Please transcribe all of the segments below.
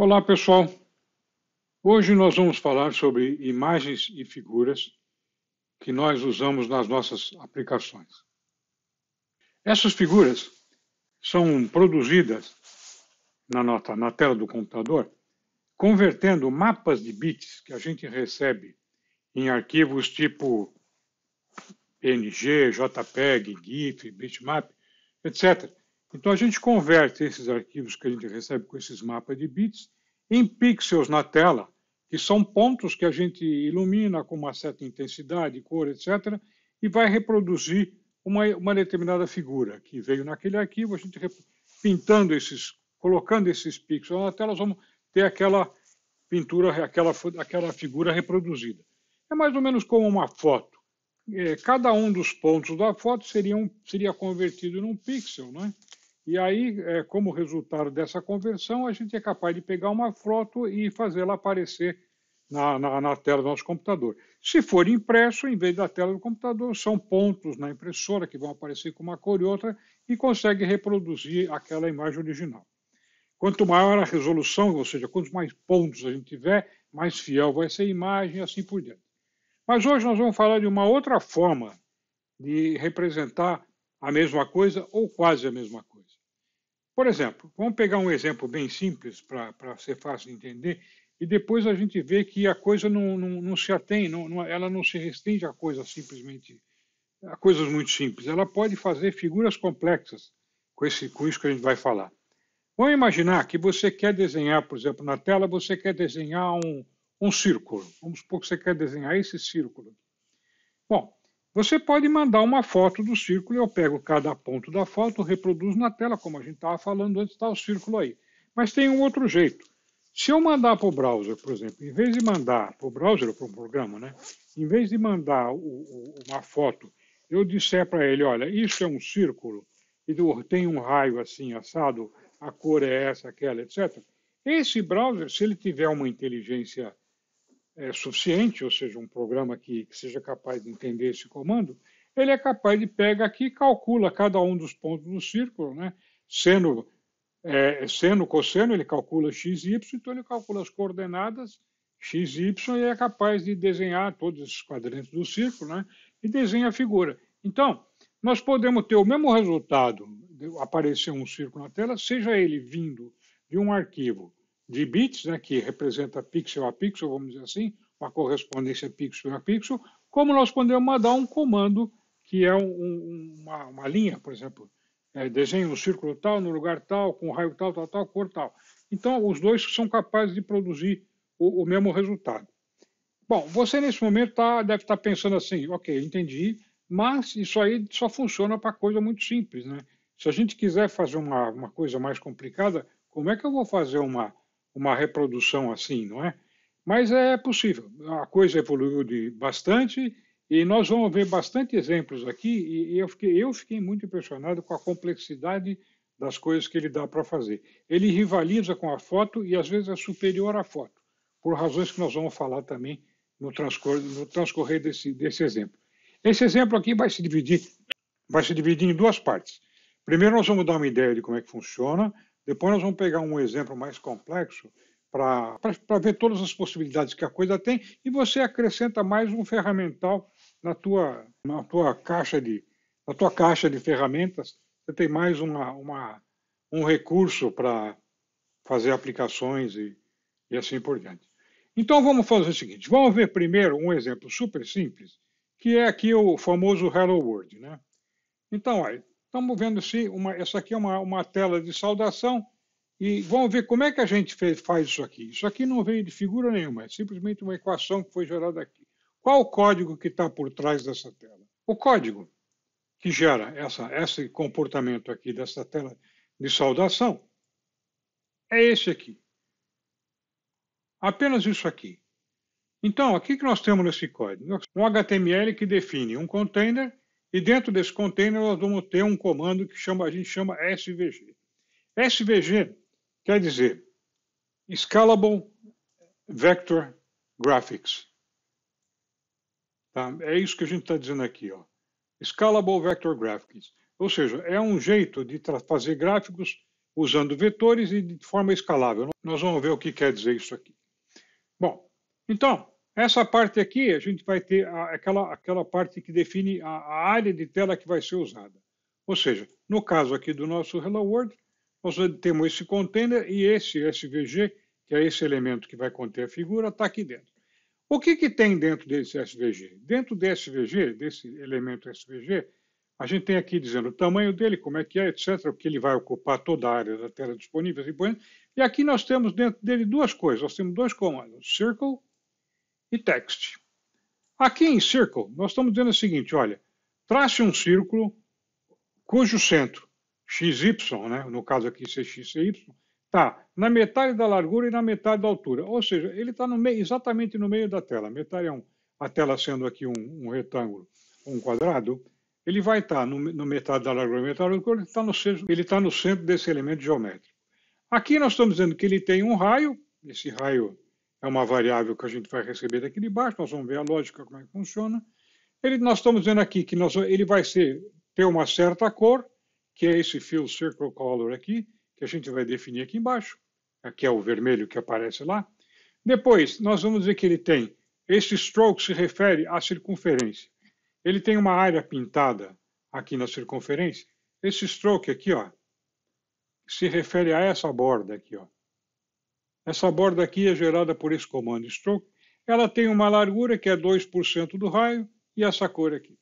Olá, pessoal. Hoje nós vamos falar sobre imagens e figuras que nós usamos nas nossas aplicações. Essas figuras são produzidas na tela do computador, convertendo mapas de bits que a gente recebe em arquivos tipo PNG, JPEG, GIF, bitmap, etc. Então a gente converte esses arquivos que a gente recebe com esses mapas de bits em pixels na tela, que são pontos que a gente ilumina com uma certa intensidade, cor, etc., e vai reproduzir uma determinada figura que veio naquele arquivo, a gente pintando colocando esses pixels na tela, nós vamos ter aquela pintura, aquela figura reproduzida. É mais ou menos como uma foto. Cada um dos pontos da foto seria convertido num pixel, né? E aí, como resultado dessa conversão, a gente é capaz de pegar uma foto e fazê-la aparecer na tela do nosso computador. Se for impresso, em vez da tela do computador, são pontos na impressora que vão aparecer com uma cor e outra e consegue reproduzir aquela imagem original. Quanto maior a resolução, ou seja, quantos mais pontos a gente tiver, mais fiel vai ser a imagem e assim por diante. Mas hoje nós vamos falar de uma outra forma de representar a mesma coisa ou quase a mesma coisa. Por exemplo, vamos pegar um exemplo bem simples para ser fácil de entender e depois a gente vê que a coisa não se atém, ela não se restringe a coisas simplesmente, a coisas muito simples. Ela pode fazer figuras complexas com isso que a gente vai falar. Vamos imaginar que você quer desenhar, por exemplo, na tela, você quer desenhar um círculo. Vamos supor que você quer desenhar esse círculo. Bom, você pode mandar uma foto do círculo, eu pego cada ponto da foto, reproduzo na tela, como a gente estava falando antes, está o círculo aí. Mas tem um outro jeito. Se eu mandar para o browser, por exemplo, em vez de mandar para o browser ou para um programa, né? Em vez de mandar uma foto, eu disser para ele, olha, isso é um círculo, e tem um raio assim, assado, a cor é essa, aquela, etc. Esse browser, se ele tiver uma inteligência suficiente, ou seja, um programa que seja capaz de entender esse comando, ele é capaz de pegar aqui e calcula cada um dos pontos do círculo, né? Seno, cosseno, ele calcula x, y, então ele calcula as coordenadas x, y e é capaz de desenhar todos esses quadrantes do círculo, né? E desenha a figura. Então, nós podemos ter o mesmo resultado, de aparecer um círculo na tela, seja ele vindo de um arquivo de bits, né, que representa pixel a pixel, vamos dizer assim, uma correspondência pixel a pixel, como nós podemos mandar um comando que é uma linha, por exemplo, desenha um círculo tal, no lugar tal, com raio tal, tal, tal, cor tal. Então, os dois são capazes de produzir o mesmo resultado. Bom, você nesse momento deve estar pensando assim, ok, entendi, mas isso aí só funciona para coisa muito simples, né? Se a gente quiser fazer uma coisa mais complicada, como é que eu vou fazer uma reprodução assim, não é? Mas é possível. A coisa evoluiu bastante e nós vamos ver bastante exemplos aqui e eu fiquei muito impressionado com a complexidade das coisas que ele dá para fazer. Ele rivaliza com a foto e às vezes é superior à foto, por razões que nós vamos falar também no transcorrer desse exemplo. Esse exemplo aqui vai se dividir em duas partes. Primeiro nós vamos dar uma ideia de como é que funciona, depois nós vamos pegar um exemplo mais complexo para ver todas as possibilidades que a coisa tem e você acrescenta mais um ferramental na tua caixa de ferramentas, você tem mais um recurso para fazer aplicações e assim por diante. Então vamos fazer o seguinte, vamos ver primeiro um exemplo super simples, que é aqui o famoso Hello World, né? Então, olha, estamos vendo essa aqui é uma tela de saudação e vamos ver como é que a gente faz isso aqui. Isso aqui não veio de figura nenhuma, é simplesmente uma equação que foi gerada aqui. Qual o código que está por trás dessa tela? O código que gera esse comportamento aqui dessa tela de saudação é esse aqui. Apenas isso aqui. Então, o que nós temos nesse código? Um HTML que define um container e dentro desse container nós vamos ter um comando que a gente chama SVG. SVG quer dizer Scalable Vector Graphics. Tá? É isso que a gente está dizendo aqui. Ó. Scalable Vector Graphics. Ou seja, é um jeito de fazer gráficos usando vetores e de forma escalável. Nós vamos ver o que quer dizer isso aqui. Bom, então, essa parte aqui, a gente vai ter aquela parte que define a área de tela que vai ser usada. Ou seja, no caso aqui do nosso Hello World, nós temos esse container e esse SVG, que é esse elemento que vai conter a figura, está aqui dentro. O que tem dentro desse SVG? Dentro desse SVG, desse elemento SVG, a gente tem aqui dizendo o tamanho dele, como é que é, etc., porque ele vai ocupar toda a área da tela disponível. E aqui nós temos dentro dele duas coisas. Nós temos dois comandos, circle e text. Aqui em circle, nós estamos dizendo o seguinte, olha, trace um círculo cujo centro, XY, né, no caso aqui CX e Y, está na metade da largura e na metade da altura. Ou seja, ele está exatamente no meio da tela. A metade é a tela sendo aqui um retângulo, um quadrado, ele vai estar no metade da largura e metade da altura, ele está no centro desse elemento geométrico. Aqui nós estamos dizendo que ele tem um raio, esse raio é uma variável que a gente vai receber daqui de baixo, nós vamos ver a lógica, como é que funciona. Nós estamos dizendo aqui que ele vai ter uma certa cor, que é esse fill circle color aqui, que a gente vai definir aqui embaixo, aqui é o vermelho que aparece lá. Depois, nós vamos dizer que ele tem, esse stroke se refere à circunferência. Ele tem uma área pintada aqui na circunferência. Esse stroke aqui, ó, se refere a essa borda aqui, ó. Essa borda aqui é gerada por esse comando stroke. Ela tem uma largura que é 2% do raio e essa cor aqui.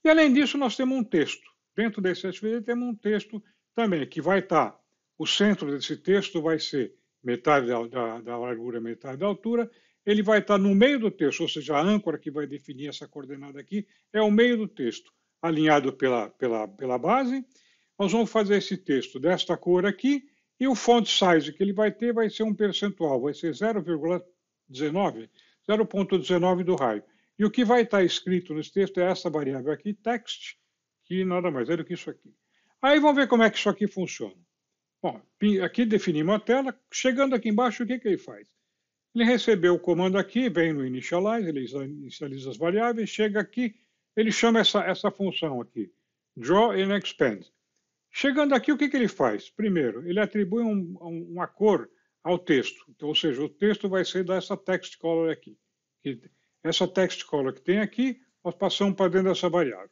E além disso, nós temos um texto. Dentro desse SVG temos um texto também, que vai estar, o centro desse texto vai ser metade da largura, metade da altura. Ele vai estar no meio do texto, ou seja, a âncora que vai definir essa coordenada aqui é o meio do texto, alinhado pela base. Nós vamos fazer esse texto desta cor aqui, e o font size que ele vai ter vai ser um percentual, vai ser 0,19 do raio. E o que vai estar escrito nesse texto é essa variável aqui, text, que nada mais é do que isso aqui. Aí vamos ver como é que isso aqui funciona. Bom, aqui definimos a tela. Chegando aqui embaixo, o que ele faz? Ele recebeu o comando aqui, vem no initialize, ele inicializa as variáveis, chega aqui, ele chama essa função aqui, draw and expand. Chegando aqui, o que ele faz? Primeiro, ele atribui uma cor ao texto. Então, ou seja, o texto vai ser dessa text color aqui. Essa text color que tem aqui, nós passamos para dentro dessa variável.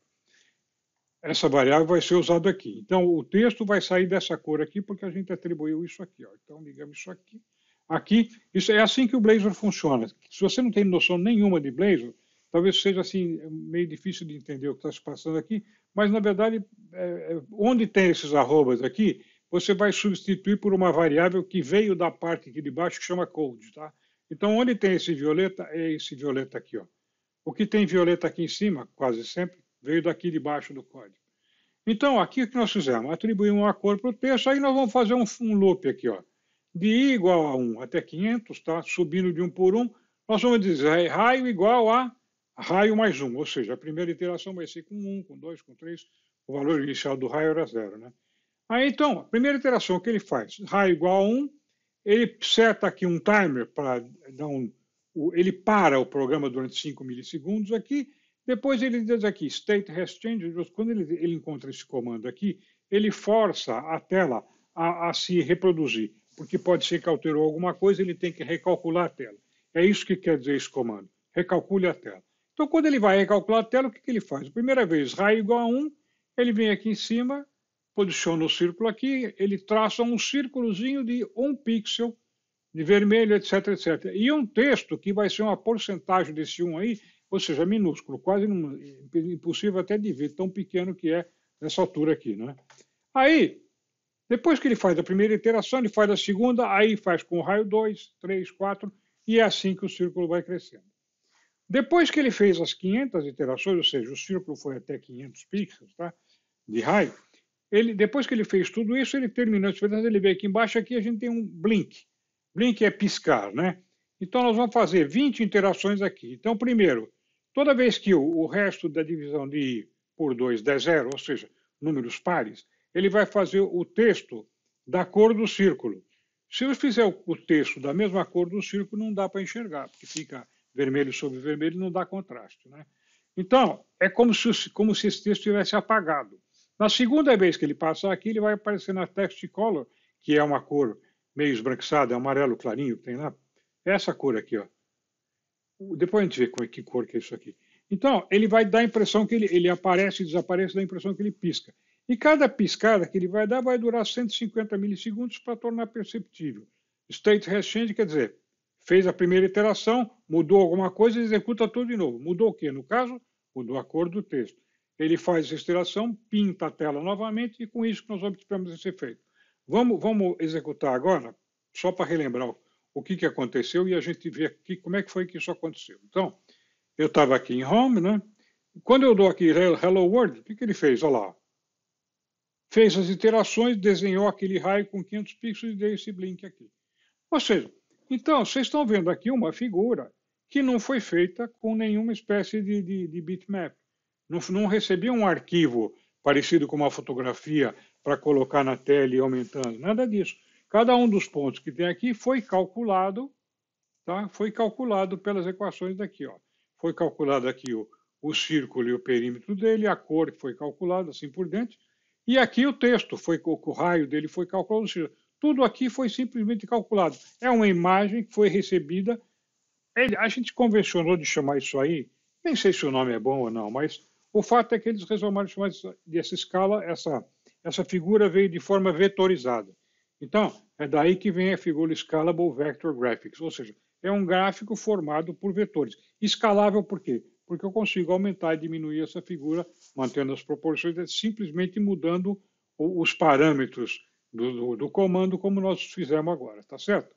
Essa variável vai ser usada aqui. Então, o texto vai sair dessa cor aqui, porque a gente atribuiu isso aqui. Ó. Então, ligamos isso aqui. Aqui, isso é assim que o Blazor funciona. Se você não tem noção nenhuma de Blazor, talvez seja assim, meio difícil de entender o que está se passando aqui, mas, na verdade, onde tem esses arrobas aqui, você vai substituir por uma variável que veio da parte aqui de baixo, que chama code. Tá? Então, onde tem esse violeta, é esse violeta aqui. Ó. O que tem violeta aqui em cima, quase sempre, veio daqui de baixo do código. Então, aqui o que nós fizemos? Atribuímos uma cor para o texto, aí nós vamos fazer um loop aqui. Ó. De i igual a 1 até 500, tá? Subindo de 1 por 1, nós vamos dizer raio igual a raio mais 1, ou seja, a primeira iteração vai ser com 1, com 2, com 3, o valor inicial do raio era 0. Né? Aí, então, a primeira iteração, o que ele faz? Raio igual a 1, ele seta aqui um timer para dar ele para o programa durante 5 milissegundos aqui, depois ele diz aqui, state has changed, quando ele encontra esse comando aqui, ele força a tela a se reproduzir, porque pode ser que alterou alguma coisa, ele tem que recalcular a tela. É isso que quer dizer esse comando, recalcule a tela. Então, quando ele vai recalcular a tela, o que ele faz? Primeira vez, raio igual a 1, ele vem aqui em cima, posiciona o círculo aqui, ele traça um círculozinho de 1 pixel, de vermelho, etc, etc. E um texto que vai ser uma porcentagem desse 1 aí, ou seja, minúsculo, quase impossível até de ver, tão pequeno que é nessa altura aqui. Né? Aí, depois que ele faz a primeira iteração, ele faz a segunda, aí faz com o raio 2, 3, 4, e é assim que o círculo vai crescendo. Depois que ele fez as 500 iterações, ou seja, o círculo foi até 500 pixels tá, de raio, depois que ele fez tudo isso, ele terminou. Ele veio aqui embaixo, aqui a gente tem um blink. Blink é piscar, né? Então, nós vamos fazer 20 interações aqui. Então, primeiro, toda vez que o resto da divisão de i por 2 der 0, ou seja, números pares, ele vai fazer o texto da cor do círculo. Se eu fizer o texto da mesma cor do círculo, não dá para enxergar, porque fica vermelho sobre vermelho, não dá contraste. Né? Então, é como se esse texto tivesse apagado. Na segunda vez que ele passar aqui, ele vai aparecer na text color, que é uma cor meio esbranquiçada, é amarelo clarinho que tem lá. É essa cor aqui, ó. Depois a gente vê que cor que é isso aqui. Então, ele vai dar a impressão que ele aparece e desaparece, dá a impressão que ele pisca. E cada piscada que ele vai dar vai durar 150 milissegundos para tornar perceptível. State has changed quer dizer, fez a primeira iteração, mudou alguma coisa e executa tudo de novo. Mudou o quê? No caso, mudou a cor do texto. Ele faz essa iteração, pinta a tela novamente e com isso que nós obtivemos esse efeito. Vamos executar agora, só para relembrar o que aconteceu e a gente vê aqui como é que foi que isso aconteceu. Então, eu estava aqui em Home, né? Quando eu dou aqui Hello World, o que ele fez? Olha lá. Fez as iterações, desenhou aquele raio com 500 pixels e deu esse blink aqui. Ou seja, então, vocês estão vendo aqui uma figura que não foi feita com nenhuma espécie de bitmap. Não recebi um arquivo parecido com uma fotografia para colocar na tela e aumentando, nada disso. Cada um dos pontos que tem aqui foi calculado, tá? Foi calculado pelas equações daqui, ó. Foi calculado aqui o círculo e o perímetro dele, a cor que foi calculada, assim por diante. E aqui o texto, o raio dele foi calculado, ou seja, tudo aqui foi simplesmente calculado. É uma imagem que foi recebida. A gente convencionou de chamar isso aí, nem sei se o nome é bom ou não, mas o fato é que eles resolveram chamar dessa escala, essa figura veio de forma vetorizada. Então, é daí que vem a figura Scalable Vector Graphics, ou seja, é um gráfico formado por vetores. Escalável por quê? Porque eu consigo aumentar e diminuir essa figura, mantendo as proporções, simplesmente mudando os parâmetros do comando, como nós fizemos agora, tá certo?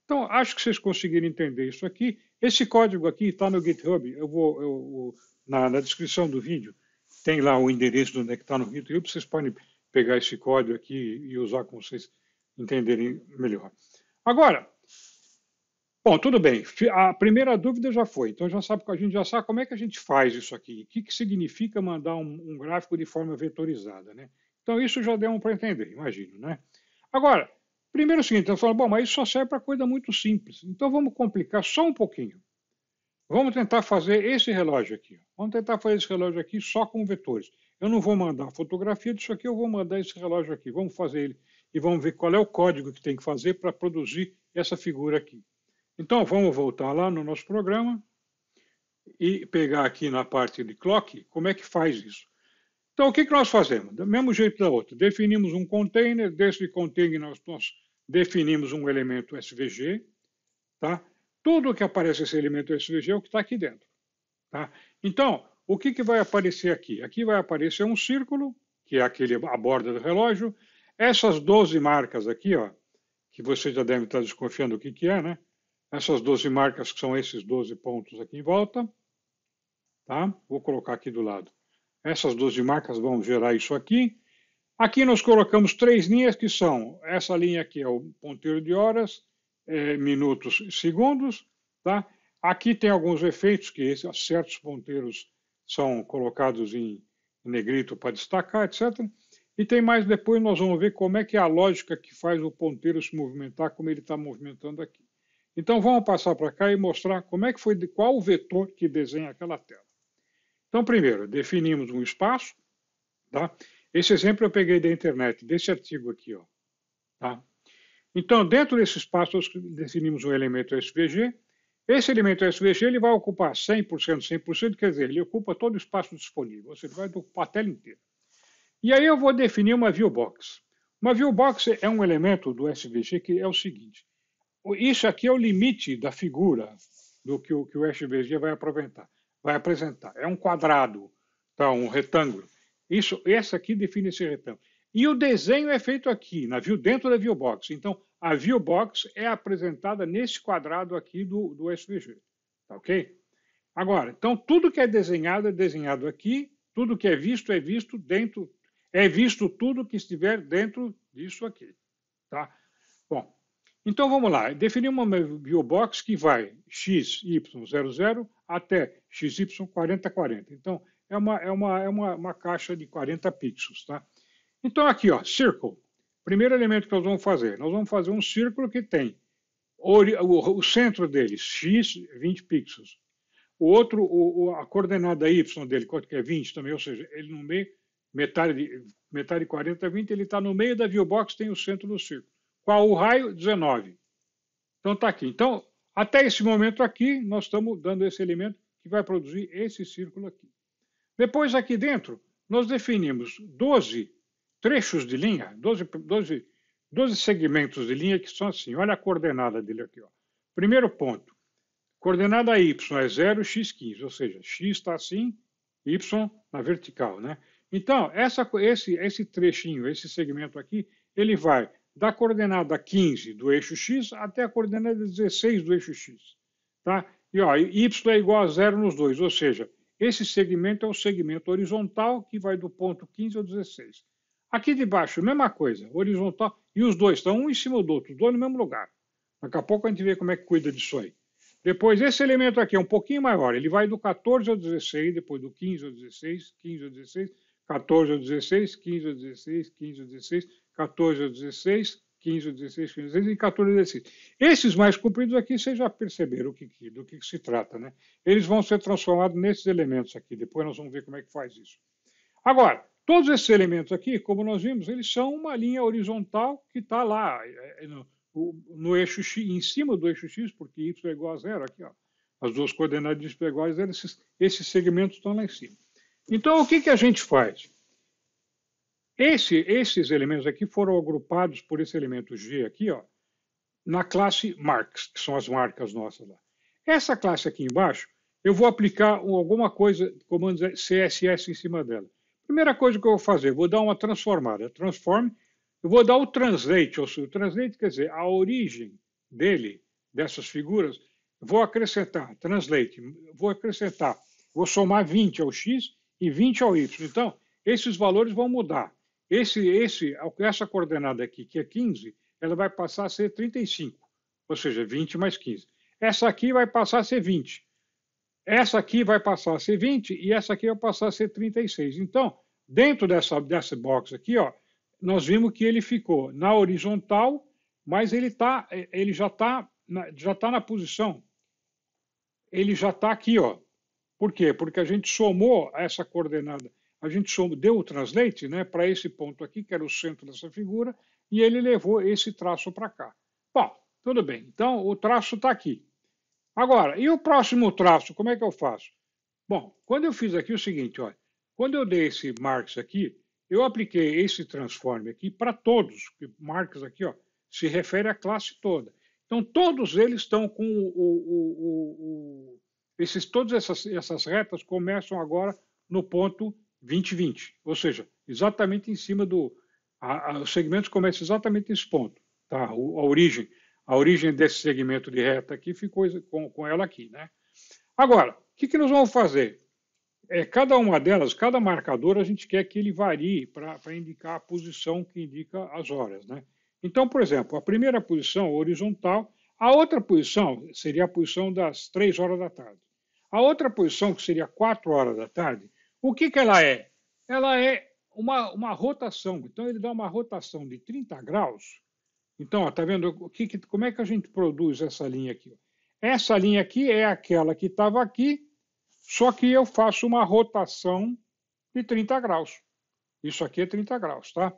Então, acho que vocês conseguiram entender isso aqui. Esse código aqui está no GitHub. Na descrição do vídeo tem lá o endereço de onde é que está no GitHub. Vocês podem pegar esse código aqui e usar como vocês entenderem melhor. Agora, bom, tudo bem. A primeira dúvida já foi. Então, a gente já sabe como é que a gente faz isso aqui. O que significa mandar um gráfico de forma vetorizada, né? Então, isso já deu para entender, imagino, né? Agora, primeiro é o seguinte, eu falo, bom, mas isso só serve para coisa muito simples. Então, vamos complicar só um pouquinho. Vamos tentar fazer esse relógio aqui. Vamos tentar fazer esse relógio aqui só com vetores. Eu não vou mandar fotografia disso aqui, eu vou mandar esse relógio aqui. Vamos fazer ele e vamos ver qual é o código que tem que fazer para produzir essa figura aqui. Então, vamos voltar lá no nosso programa e pegar aqui na parte de clock, como é que faz isso. Então, o que nós fazemos? Do mesmo jeito da outra. Definimos um container, desse container nós definimos um elemento SVG, tá? Tudo que aparece esse elemento SVG é o que está aqui dentro, tá? Então, o que vai aparecer aqui? Aqui vai aparecer um círculo, que é a borda do relógio. Essas 12 marcas aqui, ó, que você já deve estar desconfiando o que é, né? Essas 12 marcas que são esses 12 pontos aqui em volta, tá? Vou colocar aqui do lado. Essas 12 marcas vão gerar isso aqui. Aqui nós colocamos 3 linhas que são, essa linha aqui é o ponteiro de horas, minutos e segundos, tá? Aqui tem alguns efeitos que certos ponteiros são colocados em negrito para destacar, etc. E tem mais depois, nós vamos ver como é que é a lógica que faz o ponteiro se movimentar, como ele está movimentando aqui. Então vamos passar para cá e mostrar como é que foi, qual o vetor que desenha aquela tela. Então, primeiro, definimos um espaço, tá? Esse exemplo eu peguei da internet, desse artigo aqui, ó, tá? Então, dentro desse espaço, nós definimos um elemento SVG. Esse elemento SVG ele vai ocupar 100%, 100%, quer dizer, ele ocupa todo o espaço disponível, ou seja, ele vai ocupar a tela inteira. E aí eu vou definir uma viewbox. Uma viewbox é um elemento do SVG que é o seguinte, isso aqui é o limite da figura do que o SVG vai apresentar. É um quadrado, tá? Um retângulo. Esse aqui define esse retângulo. E o desenho é feito aqui, dentro da viewbox. Então, a viewbox é apresentada nesse quadrado aqui do SVG. Tá ok? Agora, então, tudo que é desenhado aqui, tudo que é visto dentro, é visto tudo que estiver dentro disso aqui. Tá? Bom, então vamos lá. Definir uma viewbox que vai XY00 até XY4040. Então, é uma caixa de 40 pixels, tá? Então, aqui, ó, Circle. Primeiro elemento que nós vamos fazer. Nós vamos fazer um círculo que tem o centro dele, x, 20 pixels. O outro, a coordenada y dele, quanto que é 20 também, ou seja, ele no meio, metade de 40, 20, ele está no meio da viewbox, tem o centro do círculo. Qual o raio? 19. Então está aqui. Então, até esse momento aqui, nós estamos dando esse elemento que vai produzir esse círculo aqui. Depois, aqui dentro, nós definimos 12 trechos de linha, 12 segmentos de linha que são assim. Olha a coordenada dele aqui. Ó. Primeiro ponto, coordenada y é 0, x15, ou seja, x está assim, y na vertical. Né? Então, esse trechinho, esse segmento aqui, ele vai da coordenada 15 do eixo x até a coordenada 16 do eixo x. Tá? E ó, y é igual a 0 nos dois, ou seja, esse segmento é o segmento horizontal que vai do ponto 15 ao 16. Aqui de baixo, mesma coisa, horizontal, e os dois estão um em cima do outro, os dois no mesmo lugar. Daqui a pouco a gente vê como é que cuida disso aí. Depois, esse elemento aqui é um pouquinho maior, ele vai do 14 ao 16, depois do 15 ao 16, 15 ao 16, 14 ao 16, 15 ao 16, 15 ao 16, 14 ao 16, 15 ao 16, 15 ao 16 e 14 ao 16. Esses mais compridos aqui, vocês já perceberam do que se trata, né? Eles vão ser transformados nesses elementos aqui. Depois nós vamos ver como é que faz isso. Agora, todos esses elementos aqui, como nós vimos, eles são uma linha horizontal que está lá no eixo x, em cima do eixo x, porque y é igual a 0, aqui, ó. As duas coordenadas de y é igual a 0, esses segmentos estão lá em cima. Então, o que a gente faz? Esses elementos aqui foram agrupados por esse elemento G aqui, ó, na classe marks, que são as marcas nossas lá. Essa classe aqui embaixo, eu vou aplicar alguma coisa, comando CSS em cima dela. Primeira coisa que eu vou fazer, vou dar uma transformada. Transform, eu vou dar o translate, ou seja, o translate quer dizer a origem dele, dessas figuras, vou acrescentar, translate, vou somar 20 ao x e 20 ao y. Então, esses valores vão mudar. Essa coordenada aqui, que é 15, ela vai passar a ser 35, ou seja, 20 mais 15. Essa aqui vai passar a ser 20. Essa aqui vai passar a ser 20 e essa aqui vai passar a ser 36. Então, dentro dessa box aqui, ó, nós vimos que ele ficou na horizontal, mas ele já está na posição. Ele já está aqui, ó. Por quê? Porque a gente somou essa coordenada, deu o translate, né, para esse ponto aqui, que era o centro dessa figura, e ele levou esse traço para cá. Bom, tudo bem. Então, o traço está aqui. Agora, e o próximo traço, como é que eu faço? Bom, quando eu fiz aqui o seguinte, olha, quando eu dei esse marks aqui, eu apliquei esse transform aqui para todos, que marks aqui, ó, se refere à classe toda. Então, todos eles estão com todas essas retas começam agora no ponto 20, 20, ou seja, exatamente em cima os segmentos começam exatamente nesse ponto, tá? A origem desse segmento de reta aqui ficou com ela aqui, né? Agora, o que nós vamos fazer? Cada uma delas, cada marcador, a gente quer que ele varie para indicar a posição que indica as horas, né? Então, por exemplo, a primeira posição horizontal, a outra posição seria a posição das 3 horas da tarde. A outra posição, que seria 4 horas da tarde, o que ela é? Ela é uma rotação. Então, ele dá uma rotação de 30 graus. Então, está vendo como é que a gente produz essa linha aqui? Essa linha aqui é aquela que estava aqui, só que eu faço uma rotação de 30 graus. Isso aqui é 30 graus, tá?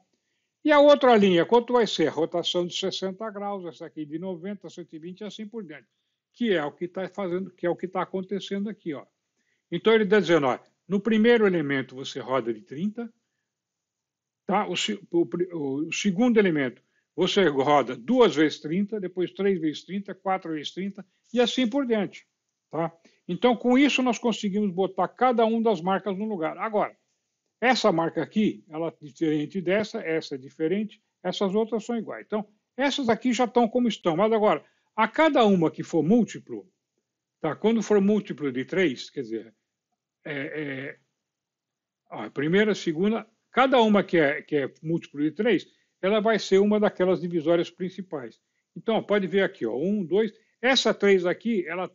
E a outra linha, quanto vai ser? Rotação de 60 graus, essa aqui de 90, 120 e assim por diante. Que é o que está fazendo, que é o que está acontecendo aqui, ó. Então ele está dizendo, ó, no primeiro elemento você roda de 30, tá? O segundo elemento você roda 2 vezes 30, depois 3 vezes 30, 4 vezes 30 e assim por diante, tá? Então com isso nós conseguimos botar cada uma das marcas no lugar. Agora, essa marca aqui, ela é diferente dessa, essa é diferente, essas outras são iguais. Então, essas aqui já estão como estão. Mas agora, a cada uma que for múltiplo, tá? Quando for múltiplo de 3, quer dizer, a primeira, a segunda, cada uma que é múltiplo de 3, ela vai ser uma daquelas divisórias principais. Então, pode ver aqui, ó, 1, 2. Essa 3 aqui, ela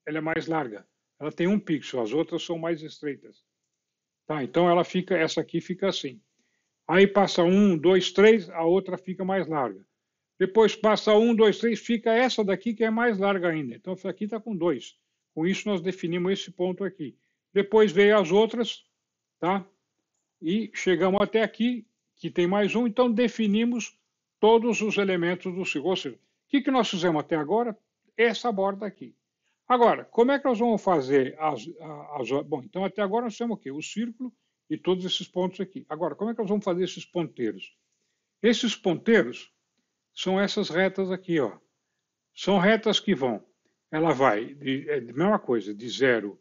é mais larga. Ela tem 1 pixel, as outras são mais estreitas. Tá, então essa aqui fica assim. Aí passa 1, 2, 3, a outra fica mais larga. Depois passa 1, 2, 3, fica essa daqui que é mais larga ainda. Então essa aqui está com 2. Com isso nós definimos esse ponto aqui. Depois veio as outras, tá? E chegamos até aqui, que tem mais um, então definimos todos os elementos do círculo. Ou seja, o que nós fizemos até agora? Essa borda aqui. Agora, como é que nós vamos fazer Bom, então até agora nós temos o quê? O círculo e todos esses pontos aqui. Agora, como é que nós vamos fazer esses ponteiros? Esses ponteiros são essas retas aqui, ó. São retas que vão. Ela vai, é a mesma coisa, de 0,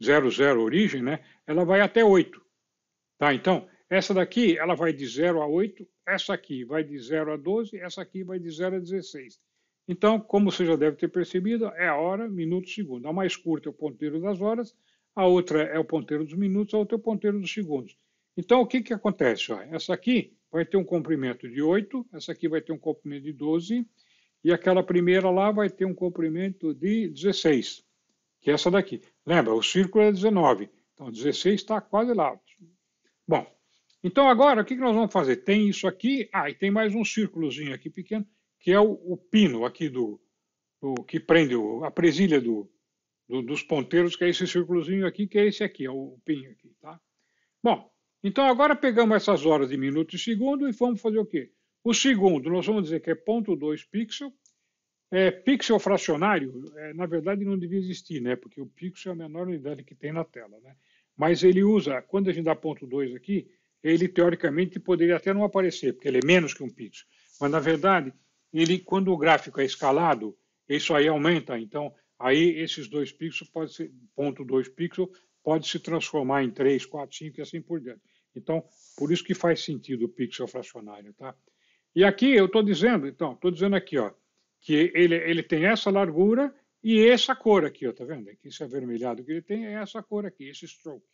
0, origem, né? Ela vai até 8. Tá? Então, essa daqui, ela vai de 0 a 8, essa aqui vai de 0 a 12, essa aqui vai de 0 a 16. Então, como você já deve ter percebido, é a hora, minuto, segundo. A mais curta é o ponteiro das horas, a outra é o ponteiro dos minutos, a outra é o ponteiro dos segundos. Então, o que acontece? Ó, essa aqui vai ter um comprimento de 8, essa aqui vai ter um comprimento de 12, e aquela primeira lá vai ter um comprimento de 16, que é essa daqui. Lembra, o círculo é 19, então 16 está quase lá. Bom, então agora o que nós vamos fazer? Tem isso aqui, e tem mais um círculozinho aqui pequeno, que é o pino aqui que prende a presilha dos ponteiros, que é esse círculozinho aqui, que é esse aqui, é o pino aqui, tá? Bom, então agora pegamos essas horas de minuto e segundo e vamos fazer o quê? O segundo, nós vamos dizer que é 0,2 pixel. Pixel fracionário, na verdade, não devia existir, né? Porque o pixel é a menor unidade que tem na tela, né? Mas ele usa, quando a gente dá 0,2 aqui, ele teoricamente poderia até não aparecer, porque ele é menos que um pixel. Mas, na verdade, quando o gráfico é escalado, isso aí aumenta. Então, aí esses 2 pixels, 0,2 pixel, pode se transformar em 3, 4, 5 e assim por diante. Então, por isso que faz sentido o pixel fracionário, tá? E aqui eu estou dizendo, aqui, ó, que ele tem essa largura e essa cor aqui, ó, tá vendo? Esse avermelhado que ele tem é essa cor aqui, esse stroke.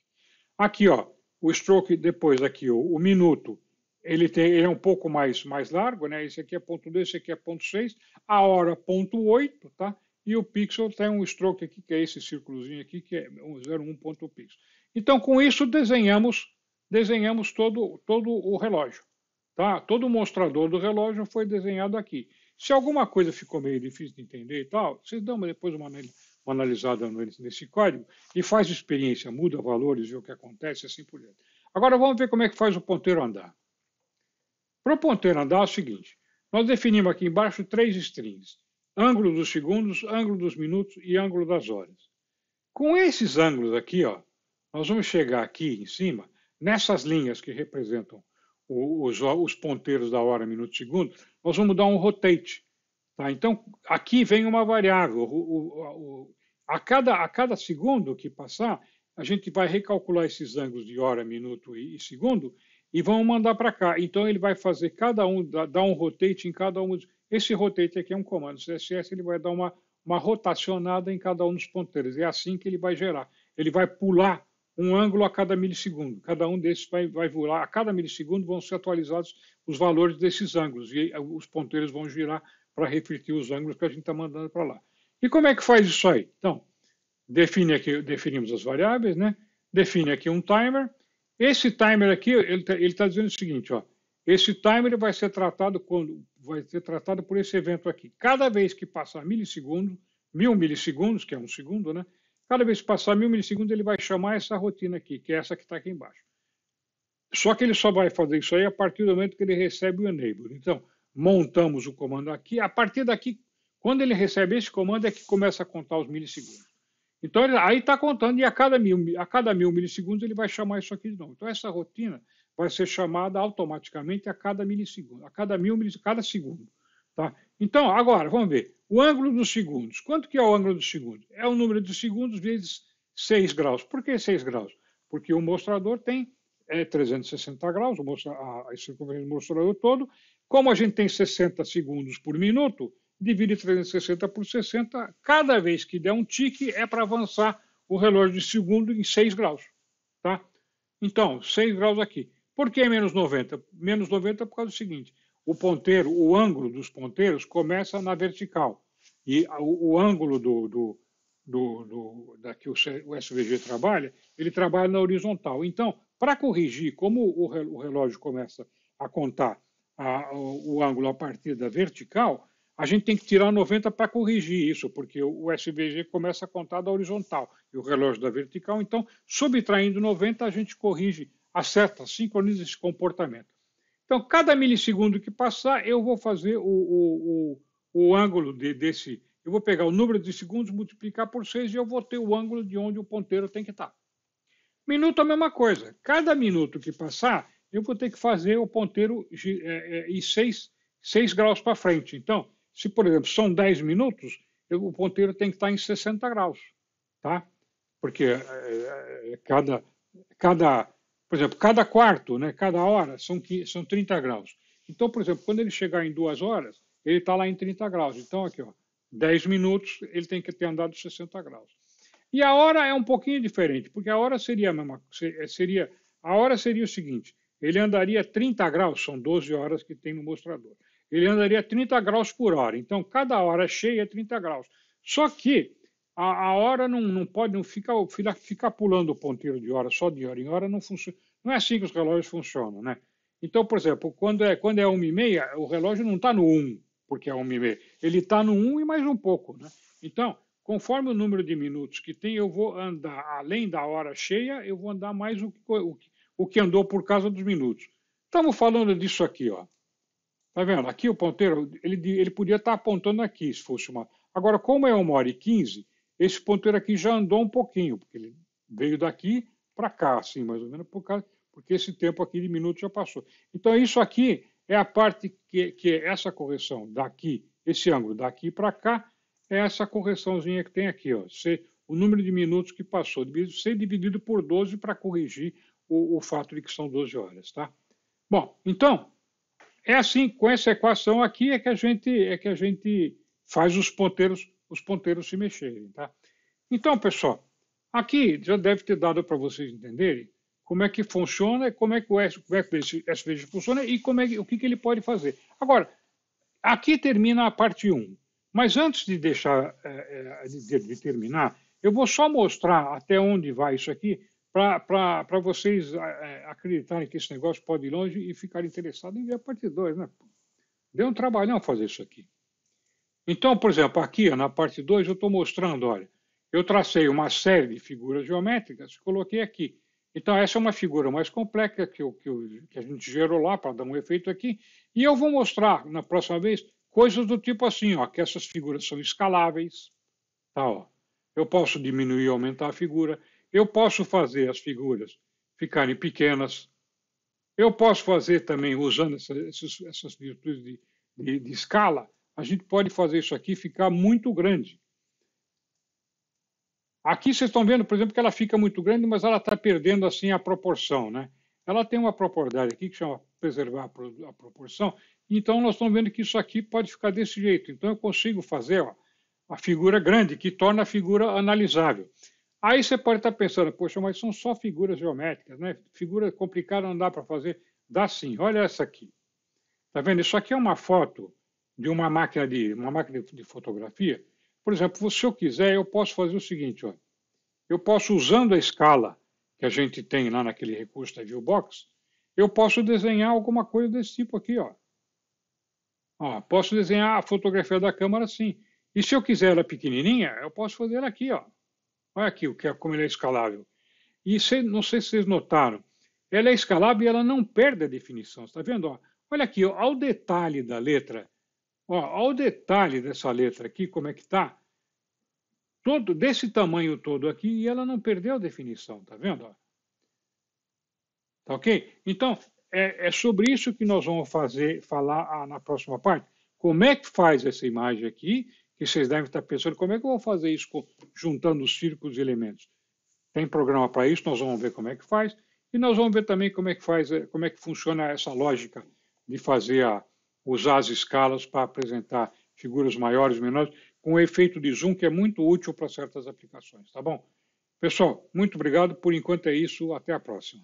Aqui, ó, o stroke depois aqui, o minuto, ele é um pouco mais largo, né? Esse aqui é 0,2, esse aqui é 0,6, a hora 0,8, tá? E o pixel tem um stroke aqui, que é esse círculozinho aqui, que é 0,1 ponto pixel. Então, com isso, desenhamos todo o relógio, tá? Todo o mostrador do relógio foi desenhado aqui. Se alguma coisa ficou meio difícil de entender e tal, vocês dão depois uma analisada nesse código e faz experiência, muda valores, vê o que acontece, assim por diante. Agora vamos ver como é que faz o ponteiro andar. Para o ponteiro andar é o seguinte, nós definimos aqui embaixo 3 strings, ângulo dos segundos, ângulo dos minutos e ângulo das horas. Com esses ângulos aqui, ó, nós vamos chegar aqui em cima, nessas linhas que representam os ponteiros da hora, minuto e segundo, nós vamos dar um rotate. Tá? Então, aqui vem uma variável. A cada segundo que passar, a gente vai recalcular esses ângulos de hora, minuto e segundo e vamos mandar para cá. Então, ele vai fazer dar um rotate em cada um. Esse rotate aqui é um comando CSS, ele vai dar uma rotacionada em cada um dos ponteiros. É assim que ele vai gerar. Ele vai pular um ângulo a cada milissegundo. Cada um desses vai voar. A cada milissegundo vão ser atualizados os valores desses ângulos. E os ponteiros vão girar para refletir os ângulos que a gente está mandando para lá. E como é que faz isso aí? Então, definimos as variáveis, né? Define aqui um timer. Esse timer aqui, ele está dizendo o seguinte, ó. Esse timer vai ser tratado por esse evento aqui. Cada vez que passar milissegundos, 1000 milissegundos, que é um segundo, né? Cada vez que passar 1000 milissegundos, ele vai chamar essa rotina aqui, que é essa que está aqui embaixo. Só que ele só vai fazer isso aí a partir do momento que ele recebe o enable. Então, montamos o comando aqui. A partir daqui, quando ele recebe esse comando, é que começa a contar os milissegundos. Então, aí está contando, e a cada 1000 milissegundos, ele vai chamar isso aqui de novo. Então, essa rotina vai ser chamada automaticamente a cada milissegundo, a cada 1000 milissegundos, cada segundo. Tá? Então, agora, vamos ver. O ângulo dos segundos. Quanto que é o ângulo dos segundos? É o número de segundos vezes 6 graus. Por que 6 graus? Porque o mostrador tem 360 graus, a circunferência do mostrador todo. Como a gente tem 60 segundos por minuto, divide 360 por 60. Cada vez que der um tique, é para avançar o relógio de segundo em 6 graus. Tá? Então, 6 graus aqui. Por que menos 90? Menos 90 por causa do seguinte. O ângulo dos ponteiros começa na vertical. E o ângulo que o SVG trabalha, ele trabalha na horizontal. Então, para corrigir, como o relógio começa a contar o ângulo a partir da vertical, a gente tem que tirar 90 para corrigir isso, porque o SVG começa a contar da horizontal e o relógio da vertical. Então, subtraindo 90, a gente corrige, acerta, sincroniza esse comportamento. Então, cada milissegundo que passar, eu vou fazer o ângulo desse. Eu vou pegar o número de segundos, multiplicar por 6 e eu vou ter o ângulo de onde o ponteiro tem que estar. Minuto é a mesma coisa. Cada minuto que passar, eu vou ter que fazer o ponteiro ir 6 graus para frente. Então, se, por exemplo, são 10 minutos, o ponteiro tem que estar em 60 graus. Tá? Porque por exemplo, cada quarto, né, cada hora, são 30 graus. Então, por exemplo, quando ele chegar em 2 horas, ele está lá em 30 graus. Então, aqui, ó, 10 minutos, ele tem que ter andado 60 graus. E a hora é um pouquinho diferente, porque a hora seria a mesma, a hora seria o seguinte, ele andaria 30 graus, são 12 horas que tem no mostrador. Ele andaria 30 graus por hora. Então, cada hora cheia é 30 graus. Só que a hora não pode ficar pulando o ponteiro de hora, só de hora em hora, não funciona. Não é assim que os relógios funcionam, né? Então, por exemplo, quando é 1h30, o relógio não está no 1, porque é 1h30. Ele está no 1 e mais um pouco, né? Então, conforme o número de minutos que tem, eu vou andar, além da hora cheia, eu vou andar mais o que andou por causa dos minutos. Estamos falando disso aqui, ó. Tá vendo? Aqui o ponteiro, ele podia estar apontando aqui, se fosse uma... Agora, como é 1h15, esse ponteiro aqui já andou um pouquinho, porque ele veio daqui para cá, assim, mais ou menos, porque esse tempo aqui de minutos já passou. Então, isso aqui é a parte que é essa correção daqui, esse ângulo daqui para cá, é essa correçãozinha que tem aqui, ó. O número de minutos que passou, ser dividido por 12 para corrigir o fato de que são 12 horas, tá? Bom, então, é assim, com essa equação aqui é que a gente faz os ponteiros se mexerem, tá? Então, pessoal, aqui já deve ter dado para vocês entenderem como é que funciona, como é que o SVG funciona e o que ele pode fazer. Agora, aqui termina a parte 1. Mas antes de de terminar, eu vou só mostrar até onde vai isso aqui para vocês acreditarem que esse negócio pode ir longe e ficarem interessados em ver a parte 2, né? Deu um trabalhão fazer isso aqui. Então, por exemplo, aqui na parte 2 eu estou mostrando, olha, eu tracei uma série de figuras geométricas e coloquei aqui. Então, essa é uma figura mais complexa que a gente gerou lá para dar um efeito aqui. E eu vou mostrar, na próxima vez, coisas do tipo assim, ó, que essas figuras são escaláveis. Tá, ó. Eu posso diminuir e aumentar a figura. Eu posso fazer as figuras ficarem pequenas. Eu posso fazer também, usando essas virtudes de escala, a gente pode fazer isso aqui ficar muito grande. Aqui vocês estão vendo, por exemplo, que ela fica muito grande, mas ela está perdendo assim a proporção, né? Ela tem uma propriedade aqui que chama preservar a proporção. Então nós estamos vendo que isso aqui pode ficar desse jeito. Então eu consigo fazer, ó, a figura grande, que torna a figura analisável. Aí você pode estar pensando, poxa, mas são só figuras geométricas, né? Figura complicada não dá para fazer. Dá sim, olha essa aqui. Tá vendo? Isso aqui é uma foto de uma máquina de fotografia. Por exemplo, se eu quiser, eu posso fazer o seguinte, ó. Eu posso, usando a escala que a gente tem lá naquele recurso da Viewbox, eu posso desenhar alguma coisa desse tipo aqui, ó. Ó, posso desenhar a fotografia da câmera assim. E se eu quiser ela pequenininha, eu posso fazer ela aqui, ó. Olha aqui como ele é escalável. E não sei se vocês notaram, ela é escalável e ela não perde a definição. Está vendo? Ó? Olha aqui, ó, ao detalhe da letra. Ó, ao detalhe dessa letra aqui, como é que está? Todo desse tamanho todo aqui e ela não perdeu a definição. Está vendo? Ó? Tá ok? Então, é sobre isso que nós vamos falar na próxima parte. Como é que faz essa imagem aqui? Que vocês devem estar pensando, como é que eu vou fazer isso juntando os círculos e elementos? Tem programa para isso, nós vamos ver como é que faz. E nós vamos ver também como é que funciona essa lógica de usar as escalas para apresentar figuras maiores, menores, com o efeito de zoom, que é muito útil para certas aplicações. Tá bom? Pessoal, muito obrigado. Por enquanto é isso. Até a próxima.